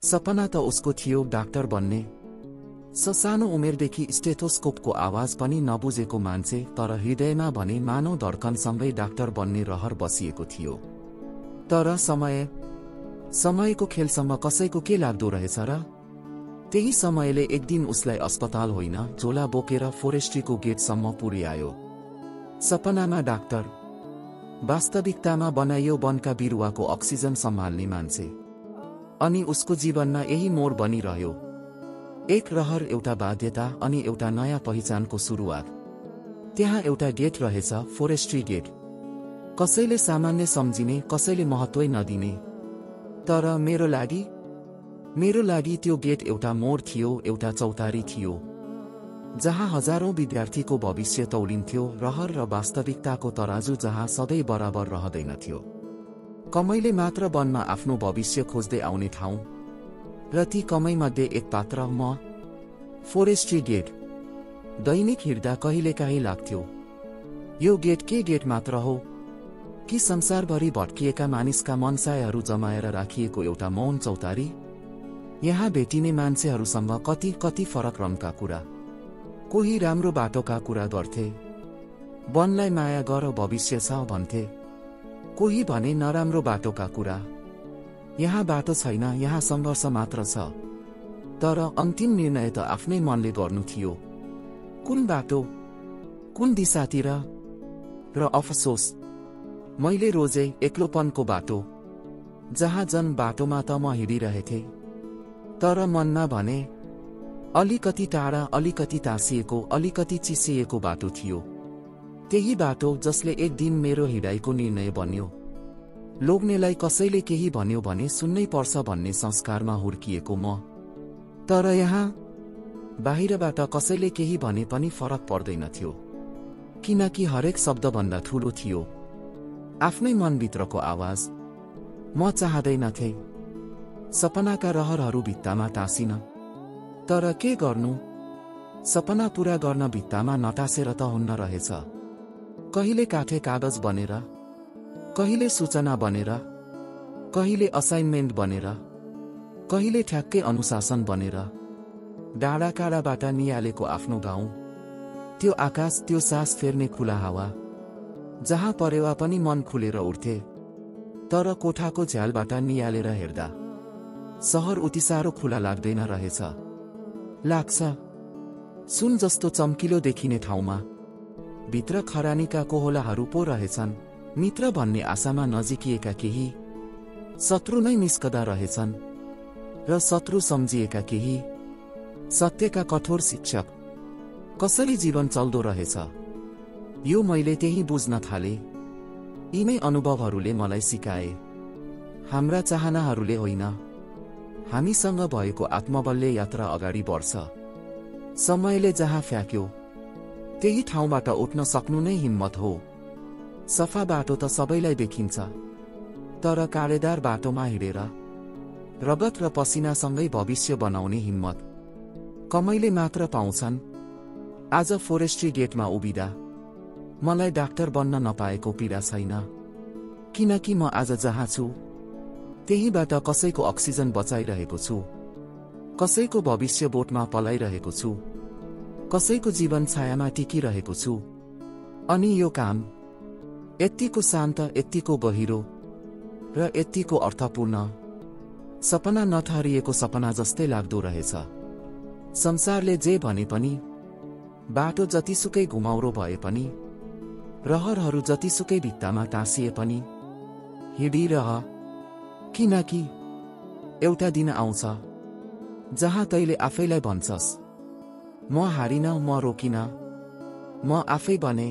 सपना त उसको थियो डाक्टर बन्ने। सानो उमेरदेखि स्टेथोस्कोपको आवाज पनि नबुझेको मान्छे, तर हृदयमा भने मानव धड्कनसँगै डाक्टर बन्ने रहर बसिएको थियो। तर समयको खेलसम्म कसैको के लाग्दो रहेछ र? त्यही समयले एक दिन उसलाई अस्पताल होइन, झोला बोकेर फोरेस्ट्रीको गेटसम्म पुर्यायो। सपनामा डाक्टर, वास्तविकतामा बनाइयो वनका बिरुवाको अक्सिजन सम्हाल्ने मान्छे। अनि उसको जीवनमा यही मोड बनिरह्यो। एक रहर, एउटा बाध्यता, अनि एउटा नयाँ पहिचानको सुरुवात। त्यहाँ एउटा गेट रहेछ, फोरेस्ट्री गेट। कसैले सामान्य सम्झिने, कसैले महत्त्वै नदिने। तर मेरो लागि त्यो गेट एउटा मोड थियो, एउटा चौतारी थियो, जहाँ हजारौं विद्यार्थीको भविष्य तौलिन्थ्यो, रहर र वास्तविकताको तराजु जहाँ सधैँ बराबर रहँदैनथ्यो। कमैले मात्र वनमा आफ्नो भविष्य खोज्दै आउने ठाउँ, र ती कमैमध्ये एक पात्र म। Forestry get. दैनिक हिँड्दा कहिलेकाहीँ लाग्थ्यो, यो गेट के गेट मात्र हो कि संसारभरि भट्किएका मानिसका मनसायहरू जमाएर राखिएको एउटा मौन चौतारी? यहाँ भेटिने मान्छेहरूसँग कति फरक रङका कुरा। कोही राम्रो बाटोका कुरा गर्थे, वनलाई माया गर भविष्य छ भन्थे। कोही भने नराम्रो बाटोका कुरा, यहाँ बाटो छैन, यहाँ सङ्घर्ष मात्र छ। तर अन्तिम निर्णय त आफ्नै मनले गर्नु थियो। कुन बाटो, कुन दिशातिर? र अफसोस, मैले रोजे एक्लोपनको बाटो, जहाँ जन बाटोमा त म हिँडिरहेथे, तर मनमा भने अलिकति टाढा, अलिकति तासिएको, अलिकति चिसिएको बाटो थियो। त्यही बाटो जसले एक दिन मेरो हिँडाइको निर्णय बन्यो। लोग्नेलाई कसैले केही भन्यो भने सुन्नै पर्छ भन्ने संस्कारमा हुर्किएको म। तर यहाँ बाहिरबाट कसैले केही भने पनि फरक पर्दैनथ्यो, किनकि हरेक शब्दभन्दा ठूलो थियो आफ्नै मनभित्रको आवाज। म चाहँदैनथे सपनाका रहरहरू भित्तामा टाँसिन, तर के गर्नु, सपना पूरा गर्न भित्तामा नटासेर त हुन्न रहेछ। कहिले काठे कागज बनेर, कहिले सूचना बनेर, कहिले असाइनमेन्ट बनेर, कहिले ठ्याक्कै अनुशासन बनेर। डाँडा काँडाबाट नियालेको आफ्नो गाउँ, त्यो आकाश, त्यो सास फेर्ने खुला हावा, जहाँ परेवा पनि मन खुलेर उठ्थे। तर कोठाको झ्यालबाट नियालेर हेर्दा सहर उति साह्रो खुला लाग्दैन रहेछ। लाग्छ सुन जस्तो चम्किलो देखिने ठाउँमा भित्र खरानीका कोहोलाहरू पो रहेछन्। मित्र भन्ने आशामा नजिकिएका केही शत्रु नै निस्कदा रहेछन्, र शत्रु सम्झिएका केही सत्यका कठोर शिक्षक। कसरी जीवन चल्दो रहेछ यो मैले त्यही बुझ्न थाले। यिनै अनुभवहरूले मलाई सिकाए, हाम्रा चाहनाहरूले होइन, हामीसँग भएको आत्मबलले यात्रा अगाडि बढ्छ। समयले जहाँ फ्याँक्यो त्यही ठाउँबाट उठ्न सक्नु नै हिम्मत हो। सफा बाटो त सबैलाई देखिन्छ, तर काँडेदार बाटोमा हिँडेर रगत र पसिनासँगै भविष्य बनाउने हिम्मत कमैले मात्र पाउँछन्। आज फोरेस्ट्री गेटमा उभिँदा मलाई डाक्टर बन्न नपाएको पीडा छैन, किनकि म आज जहाँ छु त्यहीबाट कसैको अक्सिजन बचाइरहेको छु, कसैको भविष्य बोटमा पलाइरहेको छु, कसैको जीवन छायामा टिकिरहेको छु। अनि यो काम यत्तिको शान्त, यत्तिको गहिरो र यत्तिको अर्थपूर्ण, सपना नठहरिएको सपना जस्तै लाग्दो रहेछ। संसारले जे भने पनि, बाटो जतिसुकै घुमाउरो भए पनि, रहरहरू जतिसुकै भित्तामा टाँसिए पनि हिँडिरह, किनकि एउटा दिन आउँछ जहाँ तैले आफैलाई भन्छस्, म हारिन, म रोकिन, म आफै बने।